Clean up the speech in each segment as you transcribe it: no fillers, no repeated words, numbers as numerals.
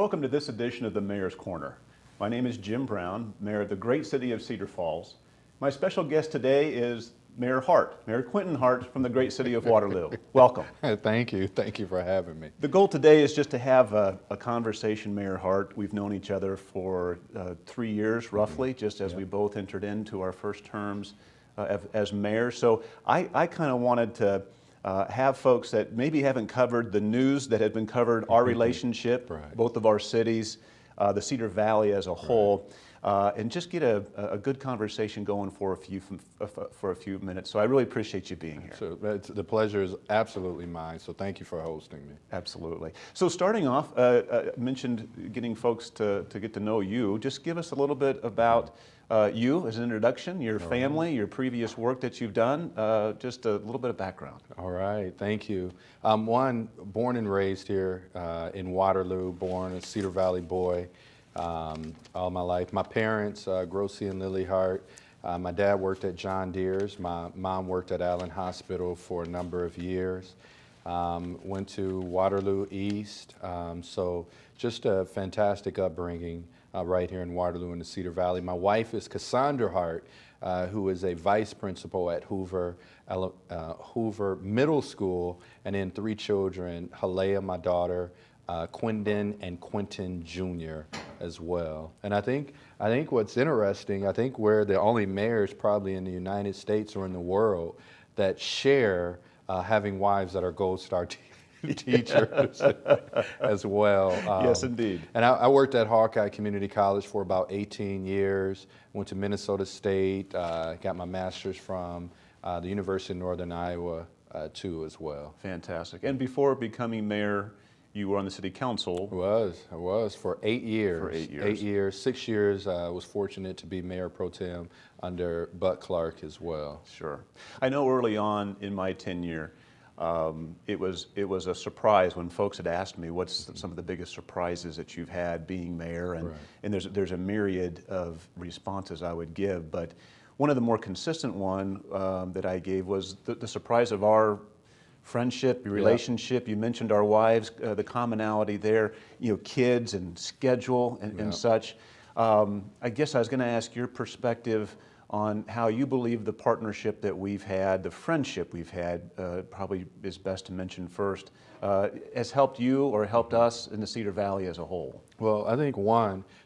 Welcome to this edition of the Mayor's Corner. My name is Jim Brown, Mayor of the great city of Cedar Falls. My special guest today is Mayor Hart, Mayor Quentin Hart from the great city of Waterloo. Welcome. Thank you. Thank you for having me. The goal today is just to have a conversation, Mayor Hart. We've known each other for 3 years, roughly, just as we both entered into our first terms as mayor. So I kind of wanted to have folks that maybe haven't covered the news that had been covered, our relationship, Right. both of our cities, the Cedar Valley as a whole, and just get a good conversation going for a few minutes. So I really appreciate you being here. So the pleasure is absolutely mine. So thank you for hosting me. Absolutely. So starting off, mentioned getting folks to get to know you. Just give us a little bit about you as an introduction, your family, your previous work that you've done, just a little bit of background. All right. Thank you. Born and raised here in Waterloo, born a Cedar Valley boy all my life. My parents, Grossi and Lily Hart. My dad worked at John Deere's. My mom worked at Allen Hospital for a number of years. Went to Waterloo East. So just a fantastic upbringing right here in Waterloo in the Cedar Valley. My wife is Cassandra Hart, who is a vice principal at Hoover Middle School, and then 3 children, Halea, my daughter, Quindon and Quentin Jr. as well. And I think what's interesting, I think we're the only mayors probably in the United States or in the world that share having wives that are Gold Star teachers as well. Yes, indeed. And I worked at Hawkeye Community College for about 18 years, went to Minnesota State, got my master's from the University of Northern Iowa too as well. Fantastic. And before becoming mayor, you were on the city council. I was for 8 years. For 8 years. 8 years, 6 years. I was fortunate to be mayor pro tem under Buck Clark as well. Sure. I know early on in my tenure, it was a surprise when folks had asked me what's some of the biggest surprises that you've had being mayor, and Right. and there's a myriad of responses I would give, but one of the more consistent one that I gave was the surprise of our friendship, your relationship. You mentioned our wives, the commonality there, kids and schedule and such. I guess I was going to ask your perspective on how you believe the partnership that we've had, the friendship we've had, probably is best to mention first, has helped you or helped us in the Cedar Valley as a whole. Well, I think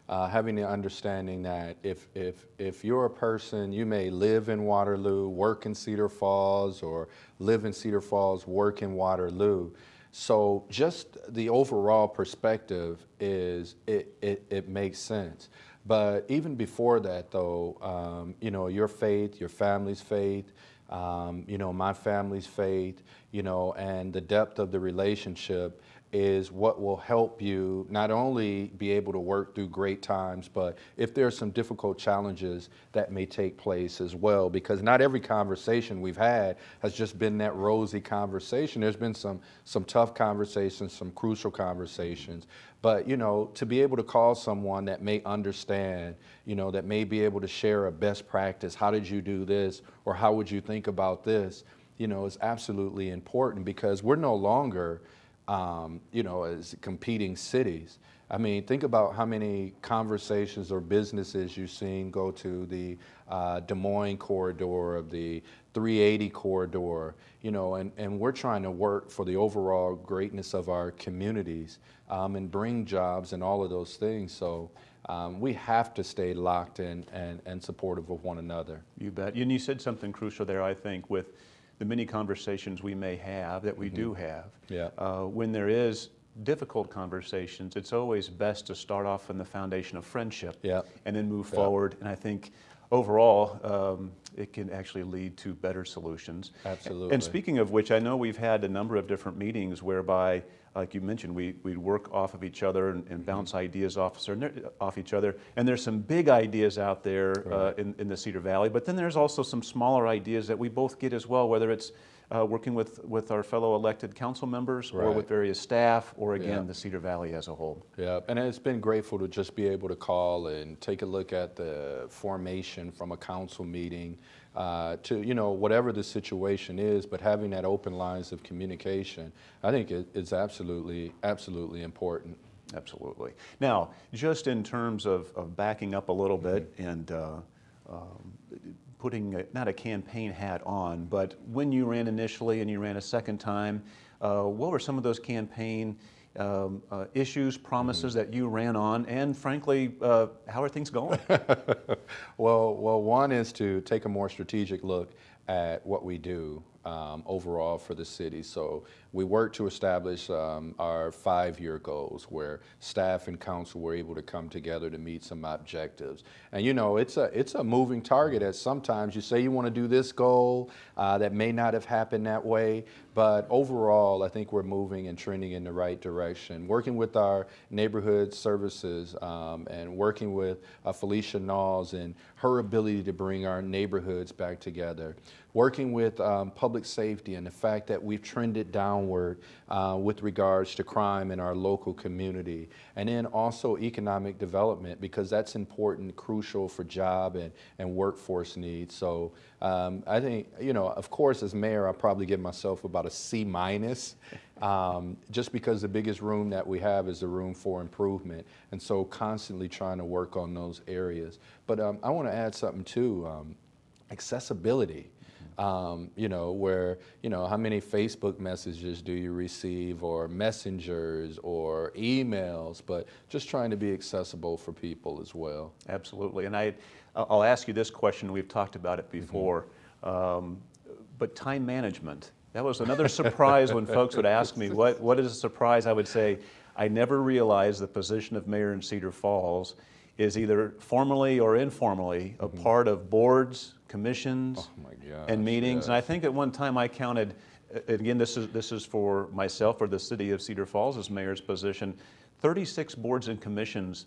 having the understanding that if you're a person, you may live in Waterloo, work in Cedar Falls, or live in Cedar Falls, work in Waterloo. So just the overall perspective is it makes sense. But even before that, though, your faith, your family's faith, my family's faith, and the depth of the relationship is what will help you not only be able to work through great times, but if there's some difficult challenges that may take place as well, because not every conversation we've had has just been that rosy conversation. There's been some tough conversations, some crucial conversations, but to be able to call someone that may understand, that may be able to share a best practice, how did you do this, or how would you think about this, is absolutely important, because we're no longer as competing cities. I mean, think about how many conversations or businesses you've seen go to the Des Moines corridor, of the 380 corridor, and we're trying to work for the overall greatness of our communities and bring jobs and all of those things. So we have to stay locked in and supportive of one another. You bet. And you said something crucial there, I think, with the many conversations we may have, that we do have. Yeah. When there is difficult conversations, it's always best to start off on the foundation of friendship and then move forward. And I think overall, it can actually lead to better solutions. Absolutely. And speaking of which, I know we've had a number of different meetings whereby, like you mentioned, we'd work off of each other and bounce ideas off each other. And there's some big ideas out there in the Cedar Valley, but then there's also some smaller ideas that we both get as well, whether it's working with our fellow elected council members or with various staff, or again, the Cedar Valley as a whole. Yeah, and it's been grateful to just be able to call and take a look at the formation from a council meeting to, whatever the situation is, but having that open lines of communication, I think is absolutely important. Absolutely. Now, just in terms of backing up a little bit and putting not a campaign hat on, but when you ran initially and you ran a second time, what were some of those campaign issues, promises that you ran on, and frankly, how are things going? Well, one is to take a more strategic look at what we do overall for the city. So we work to establish our 5-year goals where staff and council were able to come together to meet some objectives. And you know, it's a moving target as sometimes you say you want to do this goal that may not have happened that way, but overall I think we're moving and trending in the right direction. Working with our neighborhood services and working with Felicia Knowles and her ability to bring our neighborhoods back together. Working with public safety and the fact that we've trended downward with regards to crime in our local community. And then also economic development, because that's important, crucial for job and workforce needs. So I think, you know, of course as mayor, I'll probably give myself about a C-, just because the biggest room that we have is the room for improvement. And so constantly trying to work on those areas. But I want to add something too, accessibility. You know, where, you know, how many Facebook messages do you receive, or messengers or emails, but just trying to be accessible for people as well. Absolutely. And I'll ask you this question, we've talked about it before, but time management. That was another surprise when folks would ask me, what is a surprise? I would say, I never realized the position of mayor in Cedar Falls is either formally or informally a part of boards, commissions, and meetings. Yes. And I think at one time I counted, again, this is for myself or the city of Cedar Falls as mayor's position, 36 boards and commissions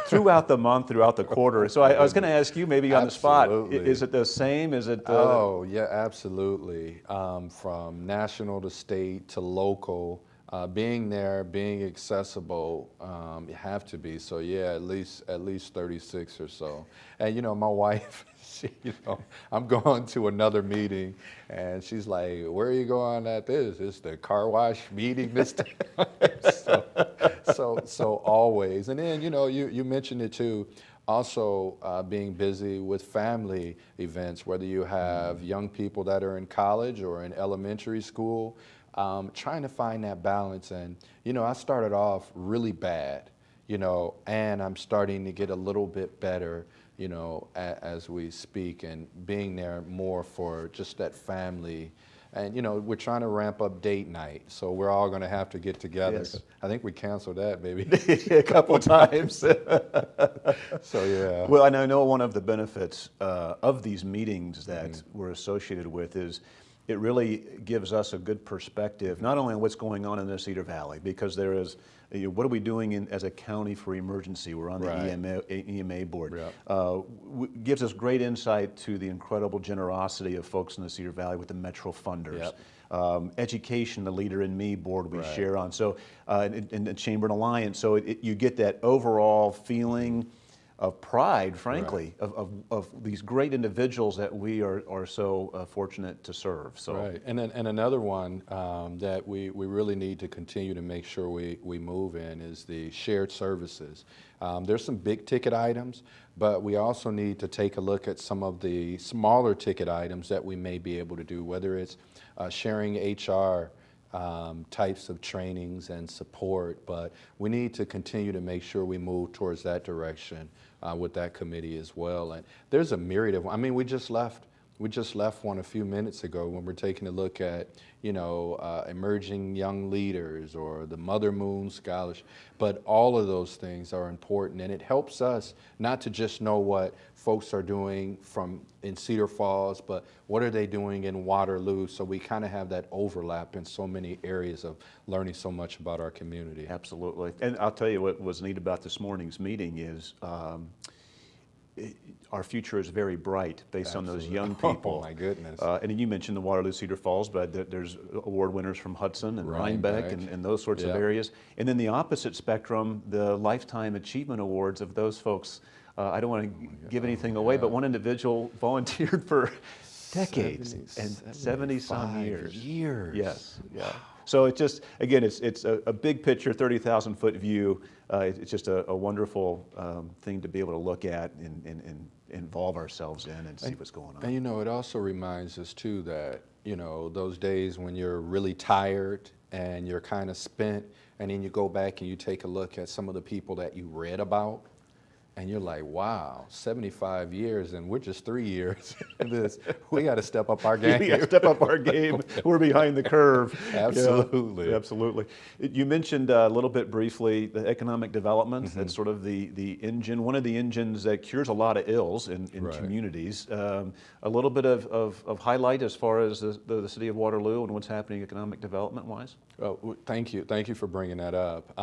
throughout the month, throughout the quarter. So I was going to ask you maybe on the spot, is it the same? Is it? Oh, yeah, absolutely. From national to state to local. Being there, being accessible, you have to be. So yeah, at least 36 or so. And you know, my wife, you know, I'm going to another meeting, and she's like, "Where are you going at this? It's the car wash meeting this time." so always. And then you know, you mentioned it too. Also being busy with family events, whether you have young people that are in college or in elementary school. Trying to find that balance. And, you know, I started off really bad, you know, and I'm starting to get a little bit better, you know, as we speak, and being there more for just that family. And, you know, we're trying to ramp up date night, so we're all going to have to get together. Yes. I think we canceled that maybe a couple times. So, yeah. Well, and I know one of the benefits of these meetings that we're associated with is it really gives us a good perspective, not only on what's going on in the Cedar Valley, because there is, you know, what are we doing as a county for emergency? We're on the EMA board. Gives us great insight to the incredible generosity of folks in the Cedar Valley with the Metro funders. Education, the Leader in Me board we share on. So, in the Chamber and Alliance, so you get that overall feeling of pride, frankly, of these great individuals that we are so fortunate to serve. So. Right, and another one that we really need to continue to make sure we move in is the shared services. There's some big ticket items, but we also need to take a look at some of the smaller ticket items that we may be able to do, whether it's sharing HR types of trainings and support, but we need to continue to make sure we move towards that direction with that committee as well. And there's a myriad of, I mean, we just left one a few minutes ago when we're taking a look at, you know, emerging young leaders or the Mother Moon Scholarship. But all of those things are important, and it helps us not to just know what folks are doing in Cedar Falls, but what are they doing in Waterloo, so we kind of have that overlap in so many areas of learning so much about our community. Absolutely. And I'll tell you what was neat about this morning's meeting is our future is very bright based on those young people. Oh my goodness. And you mentioned the Waterloo Cedar Falls, but there's award winners from Hudson and Rhinebeck and those sorts of areas. And then the opposite spectrum, the Lifetime Achievement Awards of those folks. I don't want to give anything away, but one individual volunteered for decades and 70-some years. Years. Yes. Yeah. So it's just, again, it's a big picture, 30,000 foot view. It's just a wonderful thing to be able to look at and involve ourselves in and see what's going on. And you know, it also reminds us too that, you know, those days when you're really tired and you're kind of spent, and then you go back and you take a look at some of the people that you read about, and you're like, wow, 75 years and we're just 3 years into this. We got to step up our game. We got to step up our game. We're behind the curve. Absolutely. Yeah, absolutely. You mentioned a little bit briefly the economic development. That's sort of the engine, one of the engines that cures a lot of ills in Right. communities. A little bit of highlight as far as the city of Waterloo and what's happening economic development-wise? Thank you. Thank you for bringing that up.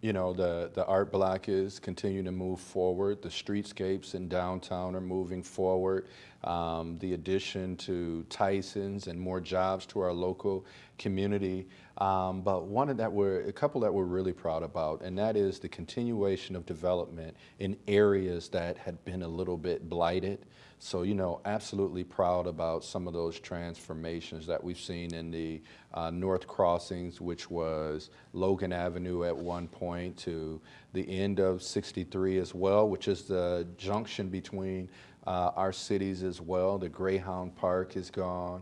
You know, the art block is continuing to move forward. The streetscapes in downtown are moving forward. The addition to Tyson's and more jobs to our local community. But a couple that we're really proud about, and that is the continuation of development in areas that had been a little bit blighted. So, you know, absolutely proud about some of those transformations that we've seen in the North Crossings, which was Logan Avenue at one point, to the end of 63 as well, which is the junction between our cities as well. The Greyhound Park is gone.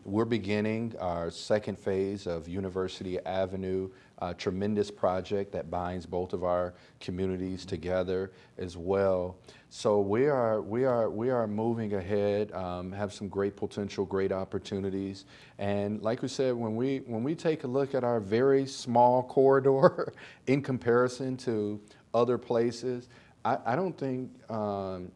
We're beginning our second phase of University Avenue, a tremendous project that binds both of our communities together as well. So we are moving ahead, have some great potential, great opportunities. And like we said, when we take a look at our very small corridor in comparison to other places, I don't think,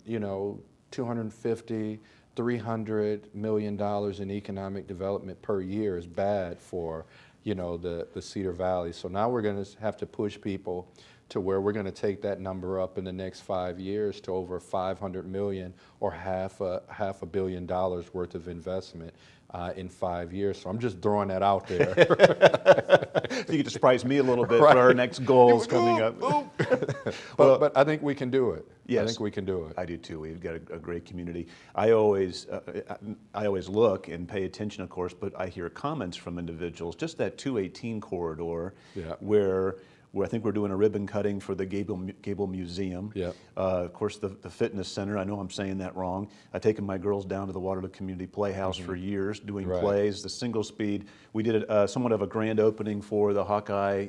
you know, 250, $300 million in economic development per year is bad for, you know, the Cedar Valley. So now we're going to have to push people to where we're going to take that number up in the next 5 years to over 500 million, or half a $1 billion worth of investment in 5 years. So I'm just throwing that out there. So you could surprise me a little bit Right. for our next goals coming up. But I think we can do it. Yes. I think we can do it. I do too. We've got a great community. I always look and pay attention, of course, but I hear comments from individuals, just that 218 corridor, Yeah. where I think we're doing a ribbon cutting for the Gable Museum. Yeah. Of course, the fitness center. I know I'm saying that wrong. I've taken my girls down to the Waterloo Community Playhouse for years, doing Right. plays. The single speed. We did somewhat of a grand opening for the Hawkeye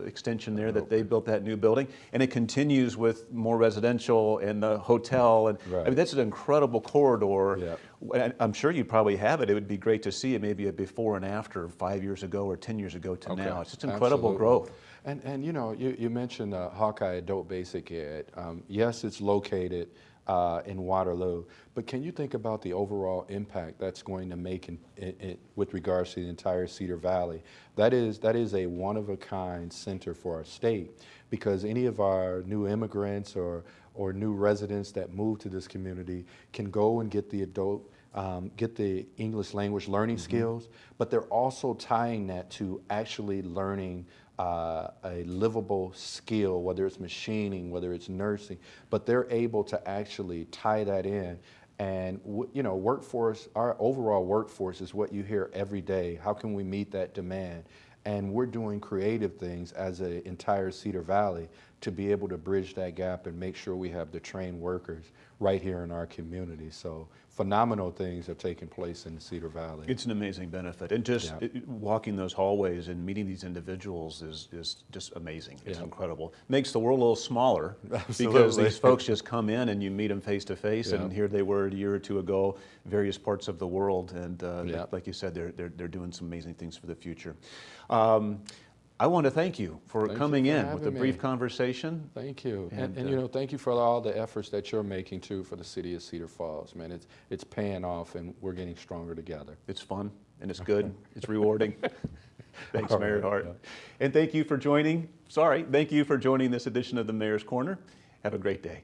extension there. That they built that new building, and it continues with more residential and the hotel. And Right. I mean, that's an incredible corridor. Yeah. And I'm sure you probably have it. It would be great to see it maybe a before and after 5 years ago or 10 years ago to Okay. now. It's just incredible Absolutely. growth. And you know, you mentioned Hawkeye Adult Basic Ed. Yes, it's located in Waterloo, but can you think about the overall impact that's going to make with regards to the entire Cedar Valley? That is a one-of-a-kind center for our state, because any of our new immigrants or new residents that move to this community can go and get the English language learning skills, but they're also tying that to actually learning a livable skill, whether it's machining, whether it's nursing, but they're able to actually tie that in. And you know, our overall workforce is what you hear every day. How can we meet that demand? And we're doing creative things as an entire Cedar Valley to be able to bridge that gap and make sure we have the trained workers right here in our community. So phenomenal things have taken place in the Cedar Valley. It's an amazing benefit. And just walking those hallways and meeting these individuals is just amazing. It's incredible. Makes the world a little smaller. Absolutely. Because these folks just come in and you meet them face to face, Yeah. and here they were a year or two ago, various parts of the world. And Yeah. like you said, they're doing some amazing things for the future. I want to thank you for Thank coming you for in with a having brief me. conversation. Thank you. And, And you know, thank you for all the efforts that you're making too for the city of Cedar Falls, man. It's paying off, and we're getting stronger together. It's fun and it's good. It's rewarding. Thanks, All Mayor right, Hart. yeah. And thank you for joining this edition of the Mayor's Corner. Have a great day.